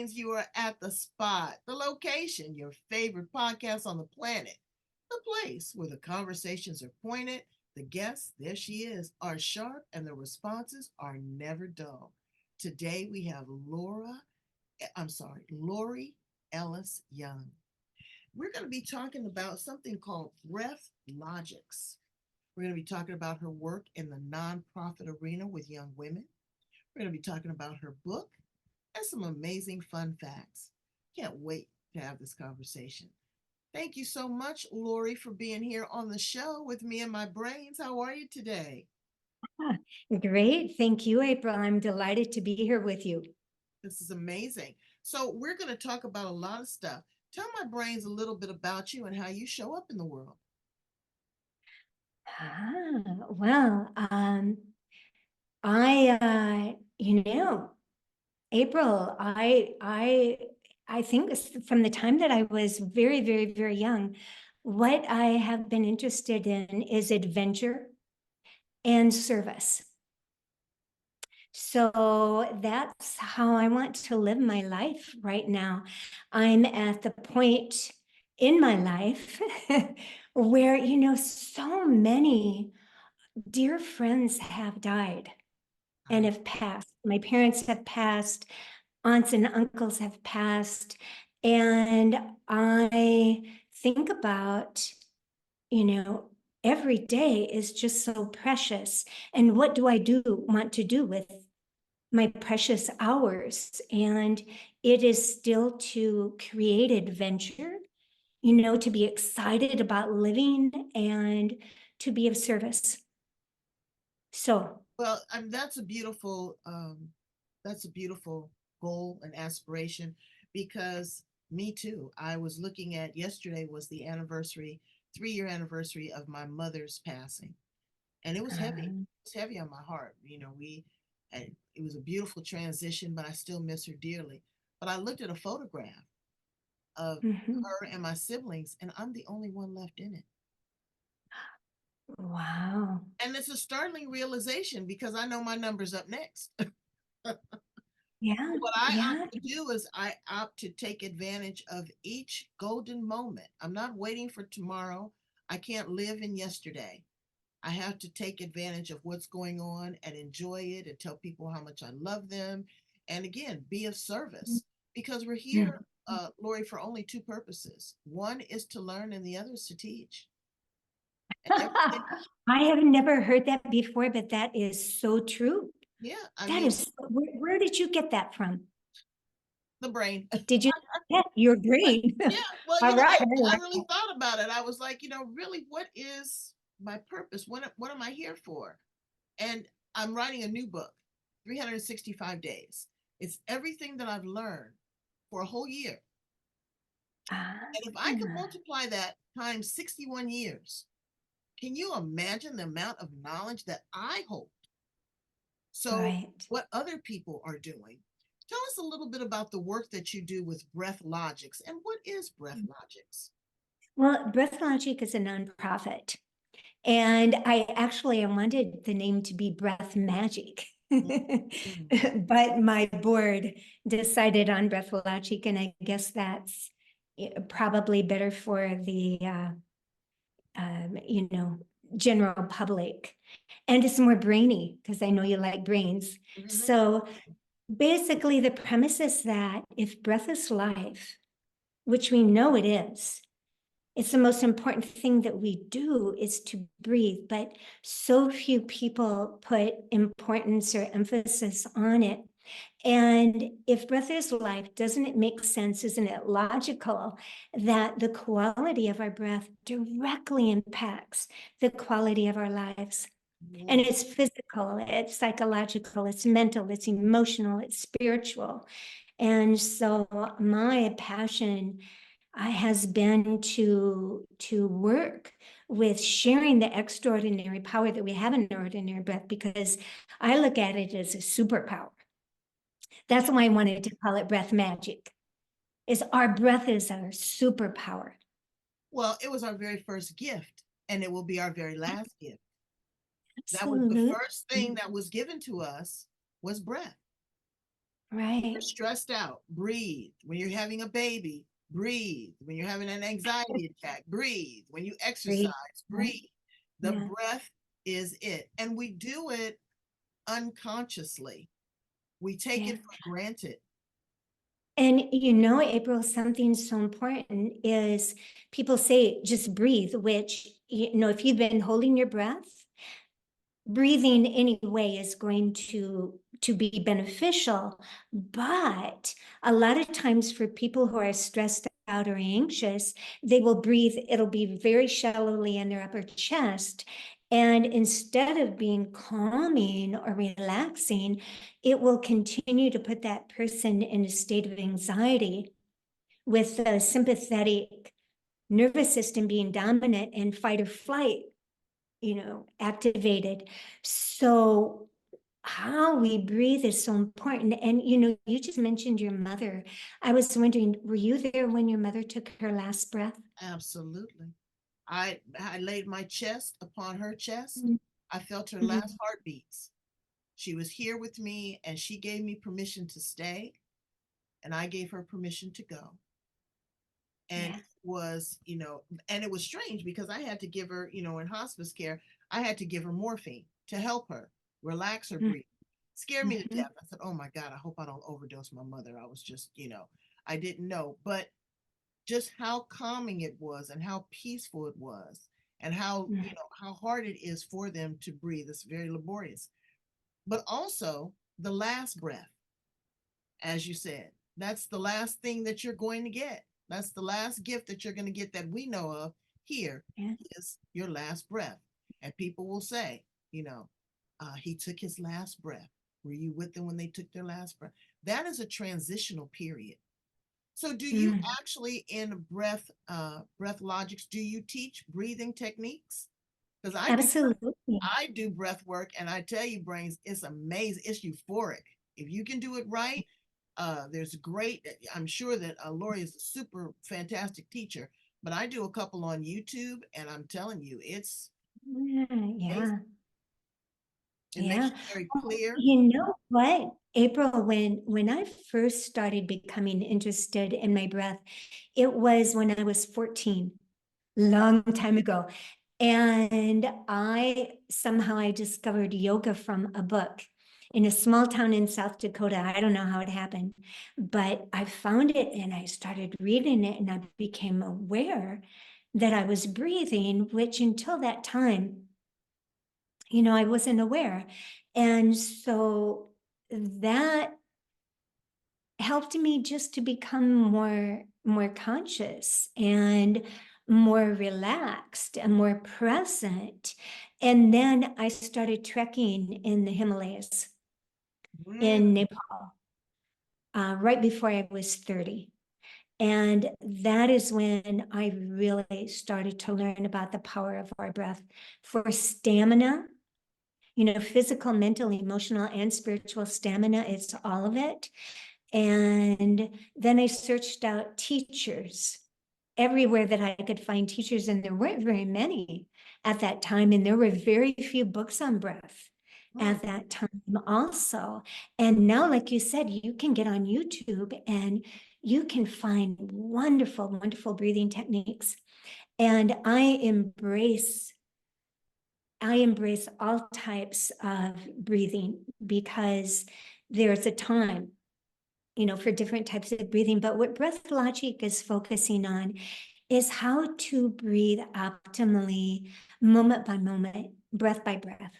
brains, you are at the spot, the location, your favorite podcast on the planet, the place where the conversations are pointed, the guests, there she is, are sharp, and the responses are never dull. Today we have Laurie Ellis Young. We're going to be talking about something called breath logics. We're going to be talking about her work in the nonprofit arena with young women. We're going to be talking about her book and some amazing fun facts. Can't wait to have this conversation. Thank you so much, Laurie, for being here on the show with me and my brains. How are you today? Great. Thank you, April. I'm delighted to be here with you. This is amazing. So, we're going to talk about a lot of stuff. Tell my brains a little bit about you and how you show up in the world. Well, April, I think from the time that I was very, very, very young, what I have been interested in is adventure and service. So that's how I want to live my life right now. I'm at the point in my life where, so many dear friends have died and have passed. My parents have passed, aunts and uncles have passed. And I think about, every day is just so precious. And what do I want to do with my precious hours? And it is still to create adventure, to be excited about living and to be of service. So, well, that's a beautiful goal and aspiration, because me too. I was looking at yesterday was the 3-year anniversary of my mother's passing, and it was heavy. It's heavy on my heart. It was a beautiful transition, but I still miss her dearly. But I looked at a photograph of her and my siblings, and I'm the only one left in it. Wow. And it's a startling realization because I know my number's up next. Yeah. What I opt to do is I opt to take advantage of each golden moment. I'm not waiting for tomorrow. I can't live in yesterday. I have to take advantage of what's going on and enjoy it and tell people how much I love them. And again, be of service, because we're here, Laurie, for only two purposes. One is to learn, and the other is to teach. I have never heard that before, but that is so true. Yeah. Where did you get that from? The brain. Did you? Yeah, your brain. Yeah. Well, All right. I really thought about it. I was like, really, what is my purpose? What am I here for? And I'm writing a new book, 365 days. It's everything that I've learned for a whole year. And if I could multiply that times 61 years, can you imagine the amount of knowledge that I hold? So, what other people are doing? Tell us a little bit about the work that you do with Breath Logics, and what is Breath Logics? Well, Breath Logic is a nonprofit, and I wanted the name to be Breath Magic. But my board decided on Breath Logic, and I guess that's probably better for the general public, and it's more brainy because I know you like brains. So basically the premise is that if breath is life, which we know it is, it's the most important thing that we do is to breathe, but so few people put importance or emphasis on it. And if breath is life, doesn't it make sense? Isn't it logical that the quality of our breath directly impacts the quality of our lives? And it's physical, it's psychological, it's mental, it's emotional, it's spiritual. And so my passion has been to work with sharing the extraordinary power that we have in ordinary breath, because I look at it as a superpower. That's why I wanted to call it Breath Magic, is our breath is our superpower. Well, it was our very first gift, and it will be our very last gift. Absolutely. That was the first thing that was given to us, was breath. When you're Right. stressed out, breathe. When you're having a baby, breathe. When you're having an anxiety attack, breathe. When you Breathe. exercise, Right. breathe. The Yeah. breath is it. And we do it unconsciously. We take Yeah. it for granted. And you know, April, something so important is people say just breathe, which, you know, if you've been holding your breath, breathing anyway is going to be beneficial. But a lot of times for people who are stressed out or anxious, they will breathe, it'll be very shallowly in their upper chest. And instead of being calming or relaxing, it will continue to put that person in a state of anxiety with the sympathetic nervous system being dominant and fight or flight, you know, activated. So how we breathe is so important. And, you know, you just mentioned your mother. I was wondering, were you there when your mother took her last breath? Absolutely. I laid my chest upon her chest. Mhm. I felt her last heartbeats. She was here with me and she gave me permission to stay and I gave her permission to go. And Yeah. it was, and it was strange because I had to give her, in hospice care, I had to give her morphine to help her relax her breathing. Scared me to Mm-hmm. death. I said, oh my God, I hope I don't overdose my mother. I was just, I didn't know. But just how calming it was and how peaceful it was and how, how hard it is for them to breathe. It's very laborious. But also the last breath, as you said, that's the last thing that you're going to get. That's the last gift that you're going to get that we know of here Yeah. is your last breath. And people will say, he took his last breath. Were you with them when they took their last breath? That is a transitional period. So do you Mm. actually in breath logics, do you teach breathing techniques? Because Absolutely. I do breath work and I tell you, brains, it's amazing. It's euphoric. If you can do it right, there's great, I'm sure that Laurie is a super fantastic teacher, but I do a couple on YouTube and I'm telling you, it's Yeah. amazing. Yeah. It makes Yeah. you very Oh, clear. you know what, April, when I first started becoming interested in my breath, it was when I was 14, long time ago. And I discovered yoga from a book in a small town in South Dakota. I don't know how it happened, but I found it and I started reading it and I became aware that I was breathing, which until that time, you know, I wasn't aware. And so that helped me just to become more conscious and more relaxed and more present. And then I started trekking in the Himalayas in Mm, Nepal right before I was 30. And that is when I really started to learn about the power of our breath for stamina, you know, physical, mental, emotional, and spiritual stamina. It's all of it. And then I searched out teachers everywhere that I could find teachers, and there weren't very many at that time. And there were very few books on breath mm, at that time also. And now, like you said, you can get on YouTube and you can find wonderful, wonderful breathing techniques. And I embrace all types of breathing because there's a time, you know, for different types of breathing. But what breath logic is focusing on is how to breathe optimally, moment by moment, breath by breath.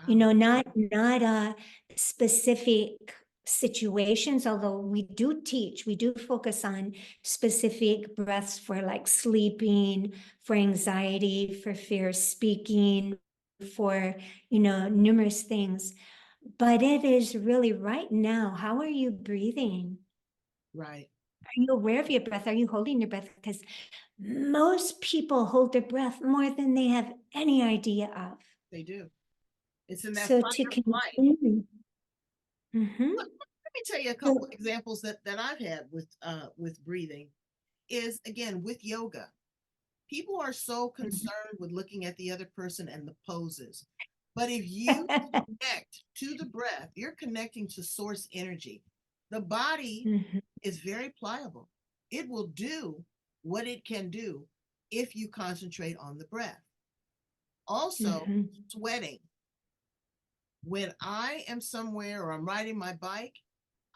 You wow. know, not specific situations, although we do focus on specific breaths for like sleeping, for anxiety, for fear of speaking, for, you know, numerous things. But it is really right now, how are you breathing? Right. Are you aware of your breath? Are you holding your breath? Because most people hold their breath more than they have any idea of. They do. It's in that So fight to or flight. continue. Mm-hmm. Let me tell you a couple So, of examples that I've had with breathing is again with yoga. People are so concerned with looking at the other person and the poses. But if you connect to the breath, you're connecting to source energy. The body Mhm, is very pliable. It will do what it can do if you concentrate on the breath. Also, mhm. sweating. When I am somewhere or I'm riding my bike,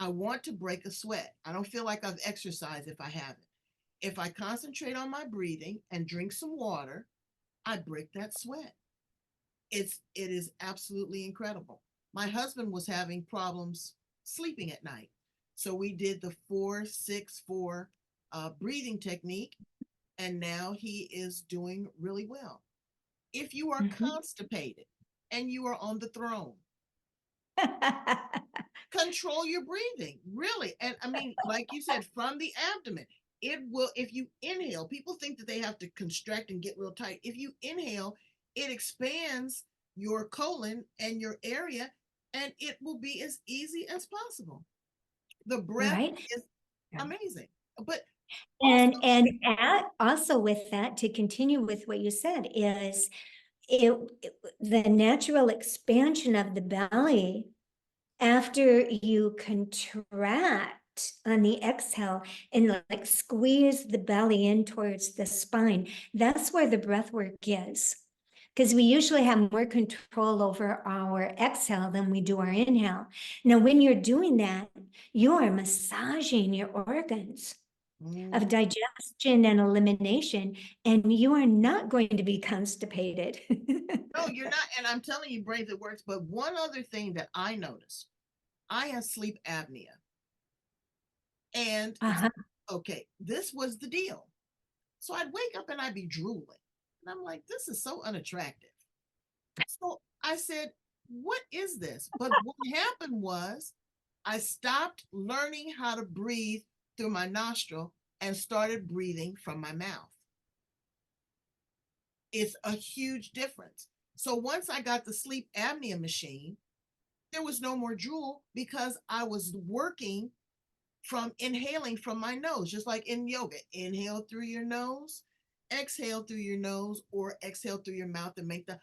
I want to break a sweat. I don't feel like I've exercised if I haven't. If I concentrate on my breathing and drink some water, I break that sweat. It is absolutely incredible. My husband was having problems sleeping at night. So we did the 4-6-4 breathing technique, and now he is doing really well. If you are Mhm. constipated and you are on the throne, control your breathing, really. And I mean, like you said, from the abdomen, it will, if you inhale, people think that they have to constrict and get real tight. If you inhale, it expands your colon and your area, and it will be as easy as possible. The breath Right. is amazing. But also, Also with that, to continue with what you said, is it the natural expansion of the belly after you contract on the exhale and like squeeze the belly in towards the spine. That's where the breath work is. Because we usually have more control over our exhale than we do our inhale. Now, when you're doing that, you are massaging your organs of digestion and elimination, and you are not going to be constipated. no, you're not. And I'm telling you, brains, it works. But one other thing that I noticed, I have sleep apnea. And Uh-huh. okay, this was the deal. So I'd wake up and I'd be drooling. And I'm like, this is so unattractive. So I said, what is this? But what happened was I stopped learning how to breathe through my nostril and started breathing from my mouth. It's a huge difference. So once I got the sleep apnea machine, there was no more drool because I was working from inhaling from my nose, just like in yoga. Inhale through your nose, exhale through your nose, or exhale through your mouth and make the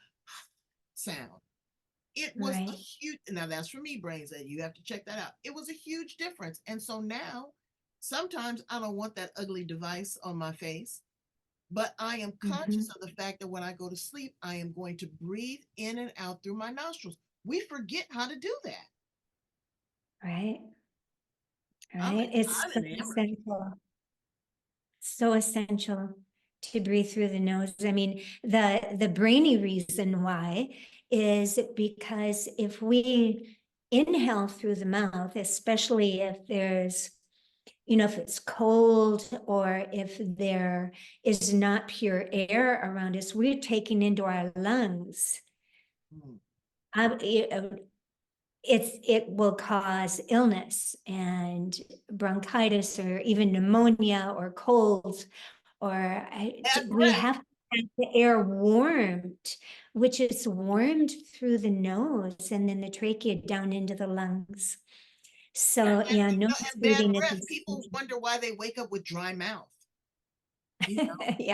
sound. It was a Right. huge, now that's for me, brains, that you have to check that out. It was a huge difference. And so now sometimes I don't want that ugly device on my face, but I am Mm-hmm. conscious of the fact that when I go to sleep, I am going to breathe in and out through my nostrils. We forget how to do that. Right. I'm, Right. It's I'm so enamored. essential. So essential to breathe through the nose. I mean, the brainy reason why is because if we inhale through the mouth, especially if there's, if it's cold or if there is not pure air around us, we're taking into our lungs. Mm. It will cause illness and bronchitis or even pneumonia or colds, or Bad we breath. have to have the air warmed, which is warmed through the nose and then the trachea down into the lungs. Yeah, So yeah, nose and bad breathing breath. is People wonder why they wake up with dry mouth. You know, yeah.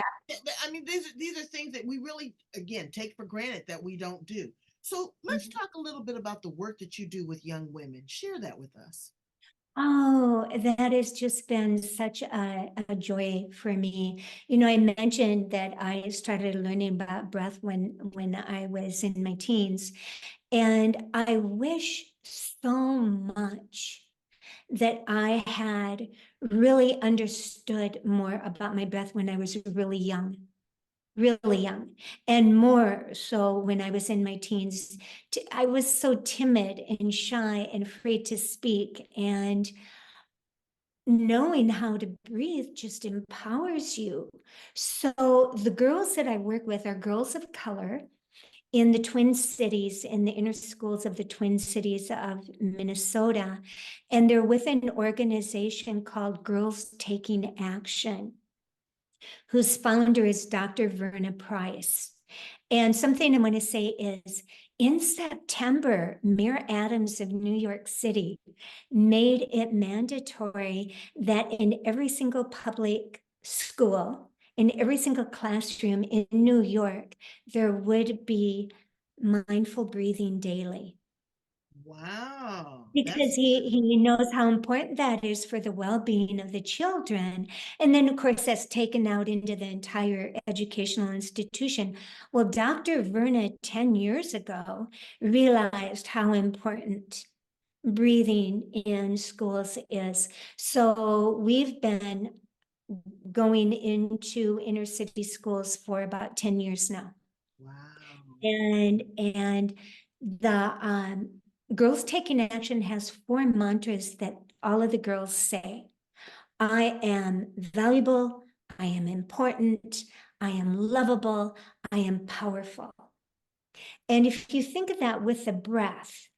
I mean, these are things that we really, again, take for granted that we don't do. So let's talk a little bit about the work that you do with young women. Share that with us. Oh, that has just been such a joy for me. I mentioned that I started learning about breath when I was in my teens, and I wish so much that I had really understood more about my breath when I was really young, and more so when I was in my teens. I was so timid and shy and afraid to speak, and knowing how to breathe just empowers you. So the girls that I work with are girls of color in the Twin Cities, in the inner schools of the Twin Cities of Minnesota. And they're with an organization called Girls Taking Action, whose founder is Dr. Verna Price. And something I want to say is, in September, Mayor Adams of New York City made it mandatory that in every single public school, in every single classroom in New York, there would be mindful breathing daily. Wow. Because he knows how important that is for the well-being of the children. And then, of course, that's taken out into the entire educational institution. Well, Dr. Verna 10 years ago realized how important breathing in schools is. So we've been going into inner city schools for about 10 years now. Wow. And the Girls Taking Action has 4 mantras that all of the girls say. I am valuable, I am important, I am lovable, I am powerful. And if you think of that with the breath,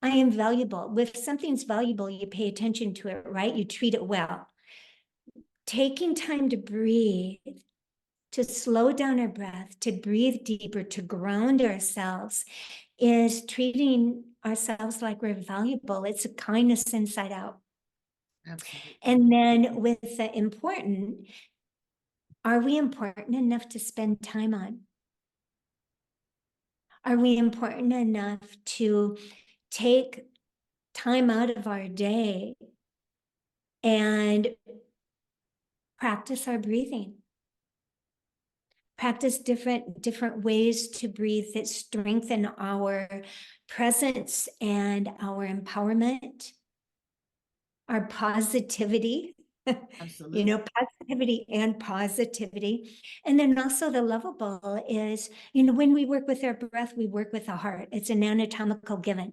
I am valuable. If something's valuable, you pay attention to it, right? You treat it well. Taking time to breathe, to slow down our breath, to breathe deeper, to ground ourselves, is treating ourselves like we're valuable. It's a kindness inside out. Absolutely. And then with the important, are we important enough to spend time on? Are we important enough to take time out of our day and practice our breathing? Practice different ways to breathe that strengthen our presence and our empowerment, our positivity, Absolutely. positivity and positivity. And then also the lovable is, when we work with our breath, we work with the heart. It's an anatomical given.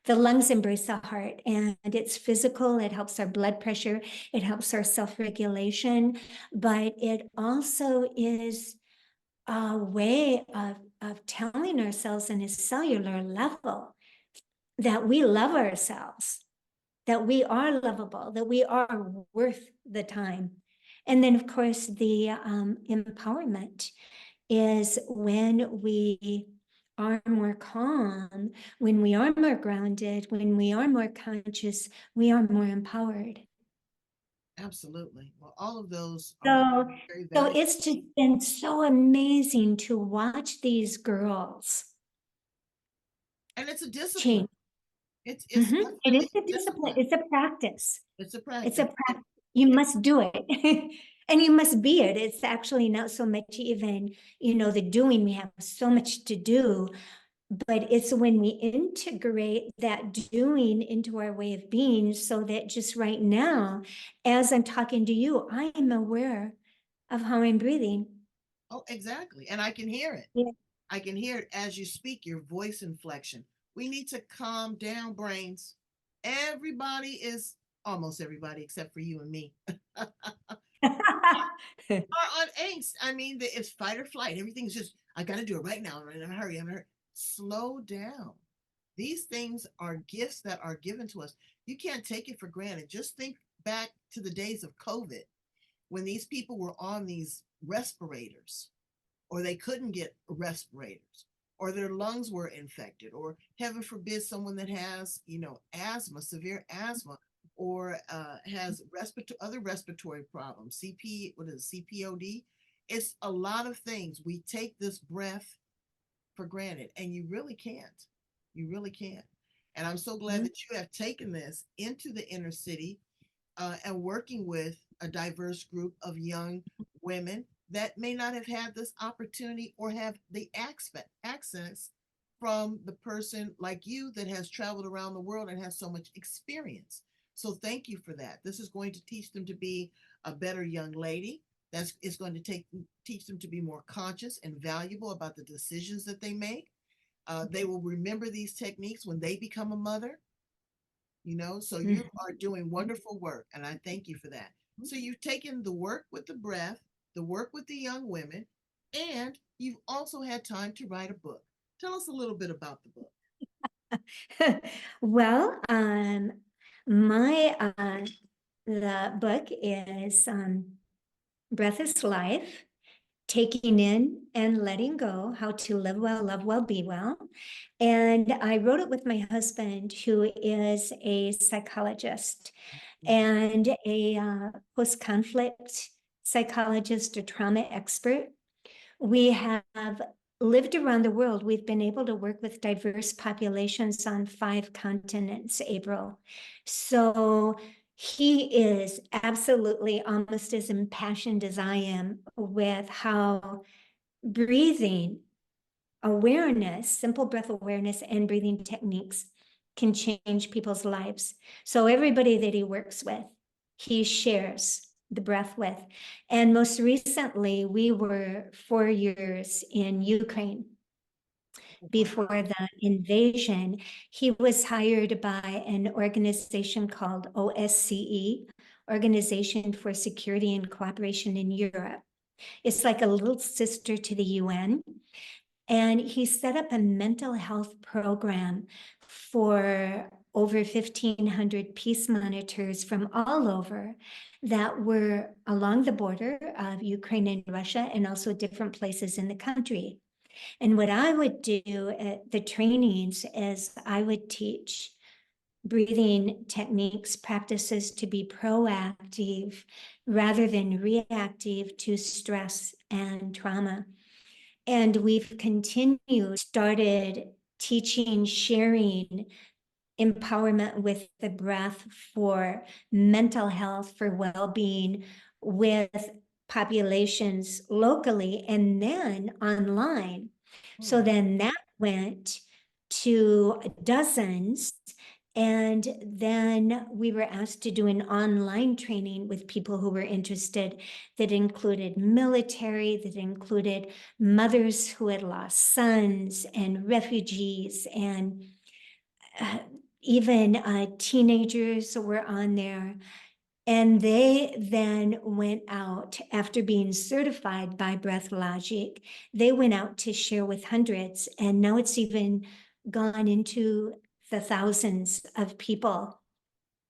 The lungs embrace the heart, and it's physical. It helps our blood pressure. It helps our self-regulation, but it also is a way of telling ourselves on a cellular level that we love ourselves, that we are lovable, that we are worth the time. And then, of course, the empowerment is when we are more calm, when we are more grounded, when we are more conscious, we are more empowered. Absolutely. Well, all of those are So, very so valuable. it's just been so amazing to watch these girls And it's a discipline. change. It's It is definitely a a discipline. discipline. It's a practice. It's a It's a practice. practice. You must do it. And you must be it. It's actually not so much even, the doing. We have so much to do, but it's when we integrate that doing into our way of being, so that just right now, as I'm talking to you, I am aware of how I'm breathing. Oh, exactly. And I can hear it. Yeah. I can hear it as you speak, your voice inflection. We need to calm down, brains. Everybody is, almost everybody except for you and me, are on angst. I mean, it's fight or flight. Everything's just, I got to do it right now. I'm in a hurry. I'm in a hurry. Slow down. These things are gifts that are given to us. You can't take it for granted. Just think back to the days of COVID when these people were on these respirators, or they couldn't get respirators, or their lungs were infected, or heaven forbid, someone that has, asthma, severe asthma, or has other respiratory problems, what is it, CPOD. It's a lot of things. We take this breath for granted, and you really can't. You really can't. And I'm so glad that you have taken this into the inner city, and working with a diverse group of young women that may not have had this opportunity or have the access from the person like you that has traveled around the world and has so much experience. So thank you for that. This is going to teach them to be a better young lady. It's going to teach them to be more conscious and valuable about the decisions that they make. They will remember these techniques when they become a mother. So you are doing wonderful work, and I thank you for that. So you've taken the work with the breath, the work with the young women, and you've also had time to write a book. Tell us a little bit about the book. Well, my the book is Breath is Life, Taking In and Letting Go, How to Live Well, Love Well, Be Well. And I wrote it with my husband, who is a psychologist and a post-conflict psychologist, a trauma expert. We have lived around the world. We've been able to work with diverse populations on 5 continents, April. So he is absolutely almost as impassioned as I am with how breathing awareness, simple breath awareness and breathing techniques can change people's lives. So everybody that he works with, he shares the breath with. And most recently, we were 4 years in Ukraine. Before the invasion, he was hired by an organization called OSCE, Organization for Security and Cooperation in Europe. It's like a little sister to the UN. And he set up a mental health program for over 1,500 peace monitors from all over that were along the border of Ukraine and Russia, and also different places in the country. And what I would do at the trainings is I would teach breathing techniques, practices to be proactive rather than reactive to stress and trauma. And we've continued, started teaching, sharing empowerment with the breath for mental health, for well-being with populations locally and then online. So then that went to dozens. And then we were asked to do an online training with people who were interested that included military, that included mothers who had lost sons and refugees, and even teenagers were on there. And they then went out after being certified by Breath Logic. They went out to share with hundreds, and now it's even gone into the thousands of people,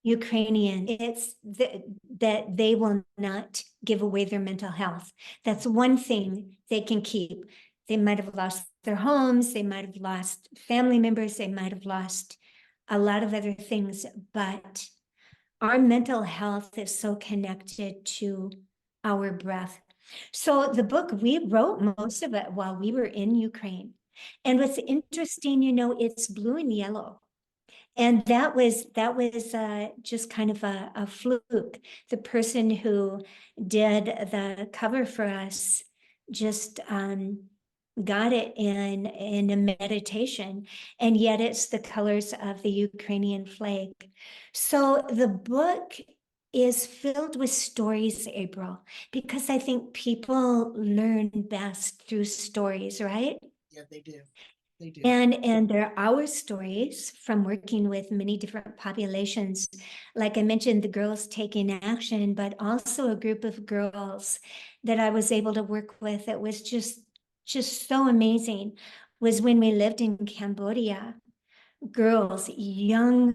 Ukrainian. It's that they will not give away their mental health. That's one thing they can keep. They might have lost their homes, they might have lost family members, they might have lost a lot of other things, but our mental health is so connected to our breath. So the book, we wrote most of it while we were in Ukraine. And what's interesting, it's blue and yellow. And that was just kind of a fluke. The person who did the cover for us just got it in a meditation, and yet it's the colors of the Ukrainian flag. So the book is filled with stories, April, because I think people learn best through stories, right? Yeah, they do. They do. And there are our stories from working with many different populations. Like I mentioned, the girls taking action, but also a group of girls that I was able to work with that was just so amazing was when we lived in Cambodia. Girls, young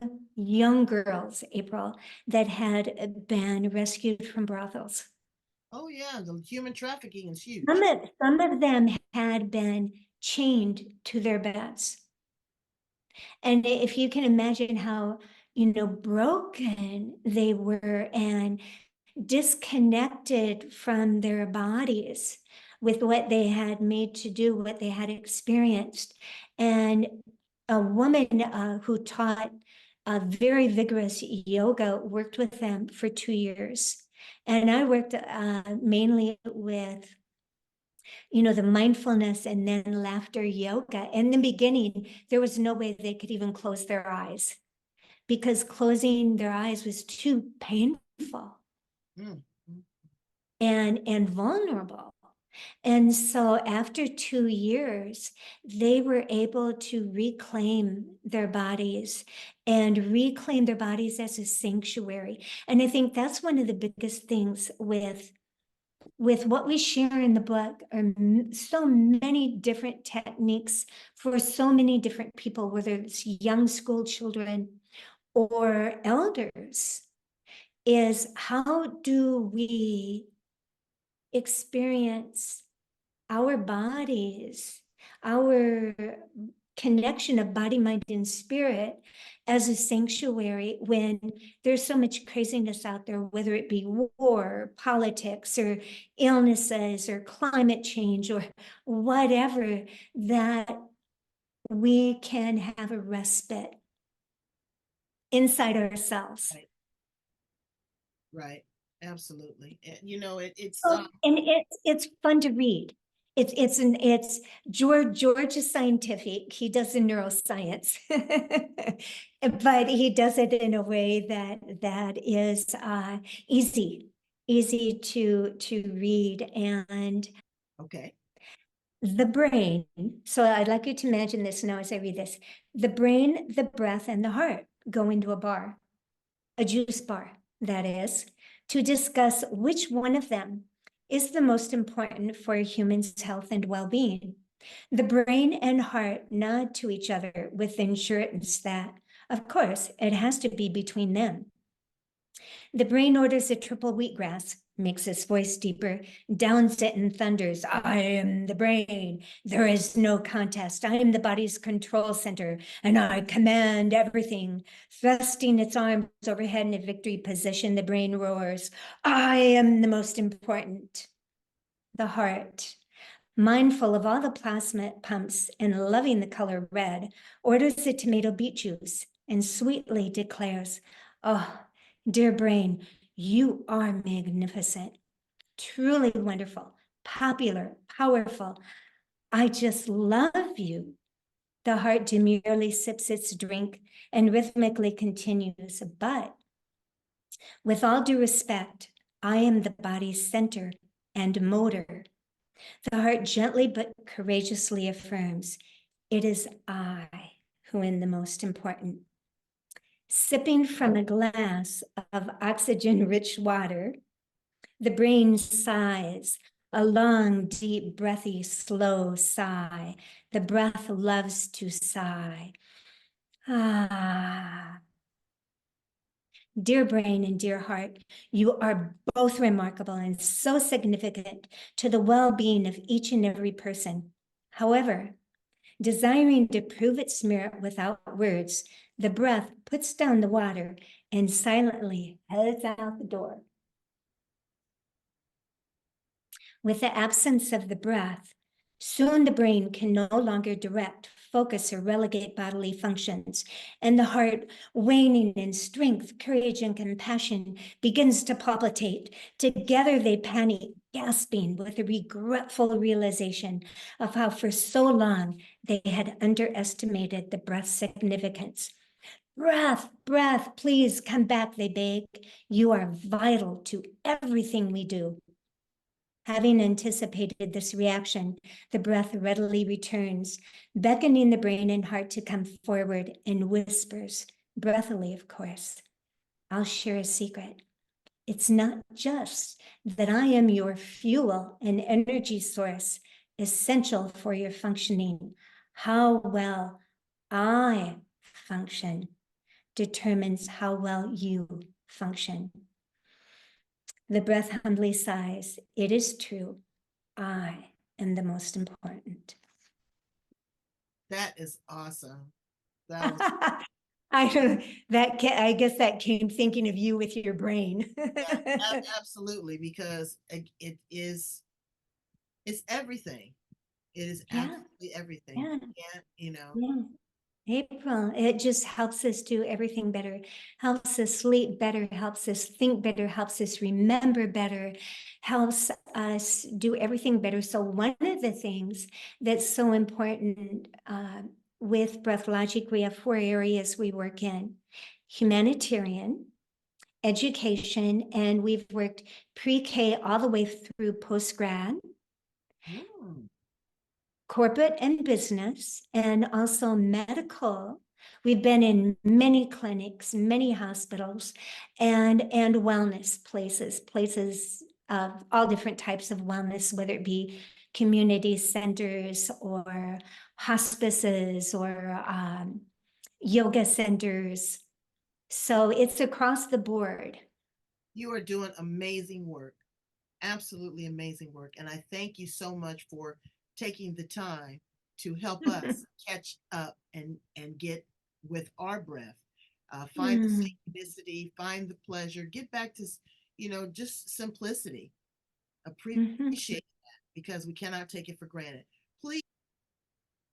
girls, April, that had been rescued from brothels. Oh yeah, the human trafficking is huge. Some of them had been chained to their beds. And if you can imagine how, broken they were and disconnected from their bodies with what they had made to do, what they had experienced. And a woman who taught a very vigorous yoga worked with them for 2 years. And I worked mainly with the mindfulness and then laughter yoga. In the beginning, there was no way they could even close their eyes because closing their eyes was too painful and vulnerable. And so after 2 years, they were able to reclaim their bodies and reclaim their bodies as a sanctuary. And I think that's one of the biggest things with what we share in the book are so many different techniques for so many different people, whether it's young school children or elders, is how do we experience our bodies, our connection of body, mind, and spirit as a sanctuary when there's so much craziness out there, whether it be war, politics, or illnesses, or climate change, or whatever, that we can have a respite inside ourselves. Right. Right. Absolutely. And you know, it's And it's fun to read. It's George is scientific. He does the neuroscience, but he does it in a way that is easy to read. And okay. the brain. So I'd like you to imagine this now as I read this. The brain, the breath, and the heart go into a bar, a juice bar, that is, to discuss which one of them is the most important for a human's health and well-being. The brain and heart nod to each other with assurance that, of course, it has to be between them. The brain orders a triple wheatgrass, makes his voice deeper, downs it and thunders, I am the brain. There is no contest. I am the body's control center, and I command everything. Thrusting its arms overhead in a victory position, the brain roars, I am the most important. The heart, mindful of all the plasma pumps and loving the color red, orders a tomato beet juice and sweetly declares, oh, dear brain, you are magnificent, truly wonderful, popular, powerful. I just love you. The heart demurely sips its drink and rhythmically continues, but with all due respect, I am the body's center and motor. The heart gently but courageously affirms, it is I who am the most important. Sipping from a glass of oxygen-rich water, the brain sighs, a long, deep, breathy, slow sigh. The breath loves to sigh. Ah. Dear brain and dear heart, you are both remarkable and so significant to the well-being of each and every person. However, desiring to prove its merit without words, the breath puts down the water and silently heads out the door. With the absence of the breath, soon the brain can no longer direct, focus, or relegate bodily functions, and the heart, waning in strength, courage, and compassion, begins to palpitate. Together they panic, gasping with a regretful realization of how for so long they had underestimated the breath's significance. Breath, breath, please come back, they beg. You are vital to everything we do. Having anticipated this reaction, the breath readily returns, beckoning the brain and heart to come forward and whispers, breathily, of course, I'll share a secret. It's not just that I am your fuel and energy source, essential for your functioning. How well I function determines how well you function. The breath humbly sighs, it is true, I am the most important. That is awesome. That was I guess that came thinking of you with your brain. absolutely, because it is, it's everything. It is Yeah, absolutely everything. yeah, You can't, you know. yeah. April, it just helps us do everything better, helps us sleep better, helps us think better, helps us remember better, helps us do everything better. So one of the things that's so important with Breath Logic, we have 4 areas we work in: humanitarian, education, and we've worked pre-K all the way through post-grad, Mm. corporate and business, and also medical. We've been in many clinics, many hospitals, and wellness places of all different types of wellness, whether it be community centers or hospices or yoga centers. So it's across the board. You are doing amazing work, absolutely amazing work. And I thank you so much for taking the time to help us catch up and get with our breath. Find the synchronicity, find the pleasure, get back to, just simplicity. Appreciate that because we cannot take it for granted. Please.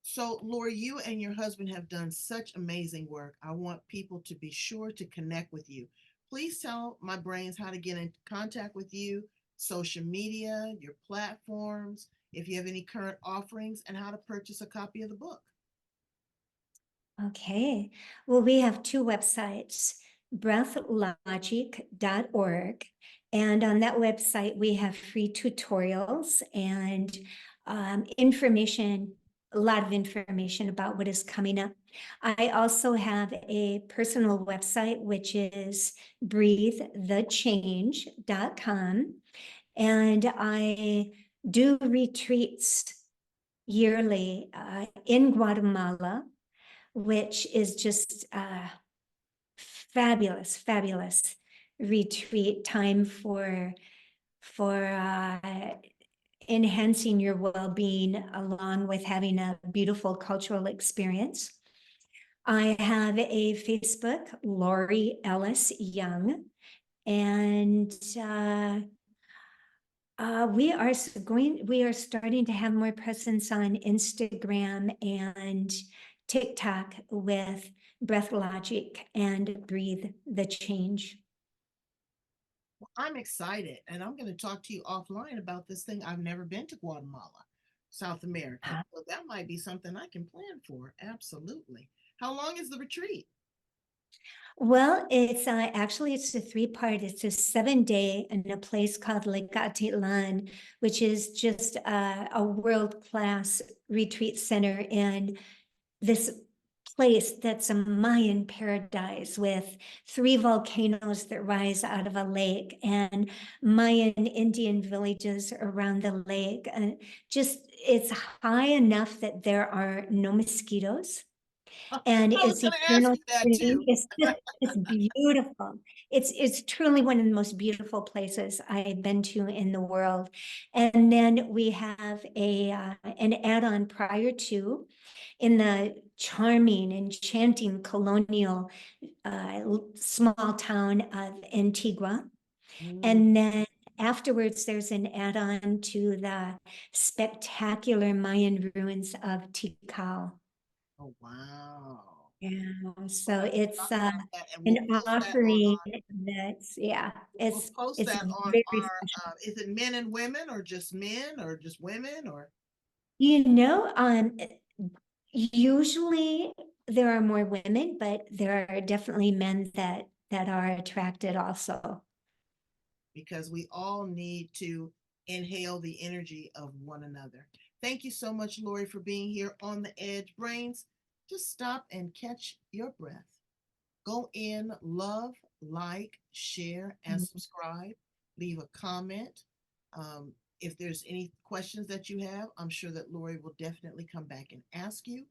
So, Laurie, you and your husband have done such amazing work. I want people to be sure to connect with you. Please tell my brains how to get in contact with you, social media, your platforms, if you have any current offerings, and how to purchase a copy of the book. Okay. Well, we have two websites, breathlogic.org. And on that website, we have free tutorials and information, a lot of information about what is coming up. I also have a personal website, which is breathethechange.com. And I do retreats yearly in Guatemala, which is just fabulous, fabulous retreat time for enhancing your well-being along with having a beautiful cultural experience. I have a Facebook, Laurie Ellis Young, and we are starting to have more presence on Instagram and TikTok with Breath Logic and Breathe the Change. Well, I'm excited, and I'm going to talk to you offline about this thing. I've never been to Guatemala, South America, so that might be something I can plan for. Absolutely. How long is the retreat? Well, it's actually it's a 3-part. It's a 7-day in a place called Lake Atitlán, which is just a world-class retreat center in this place that's a Mayan paradise with 3 volcanoes that rise out of a lake and Mayan Indian villages around the lake. And just it's high enough that there are no mosquitoes. And it's eternal. It's beautiful. It's truly one of the most beautiful places I've been to in the world. And then we have an add-on prior to in the charming, enchanting colonial small town of Antigua. And then afterwards, there's an add-on to the spectacular Mayan ruins of Tikal. Oh, wow. Yeah, so it's and an offering that's, we'll post it's that on very our, special. is it men and women or just men or just women or? Usually there are more women, but there are definitely men that are attracted also. Because we all need to inhale the energy of one another. Thank you so much, Laurie, for being here on The Edge. Brains, just stop and catch your breath. Go in, love, like, share, and subscribe. Leave a comment. If there's any questions that you have, I'm sure that Laurie will definitely come back and ask you.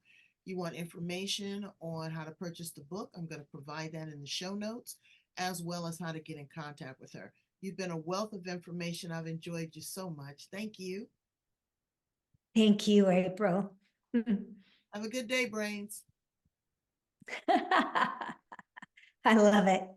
You want information on how to purchase the book, I'm going to provide that in the show notes, as well as how to get in contact with her. You've been a wealth of information. I've enjoyed you so much. Thank you. Thank you, April. Have a good day, Brains. I love it.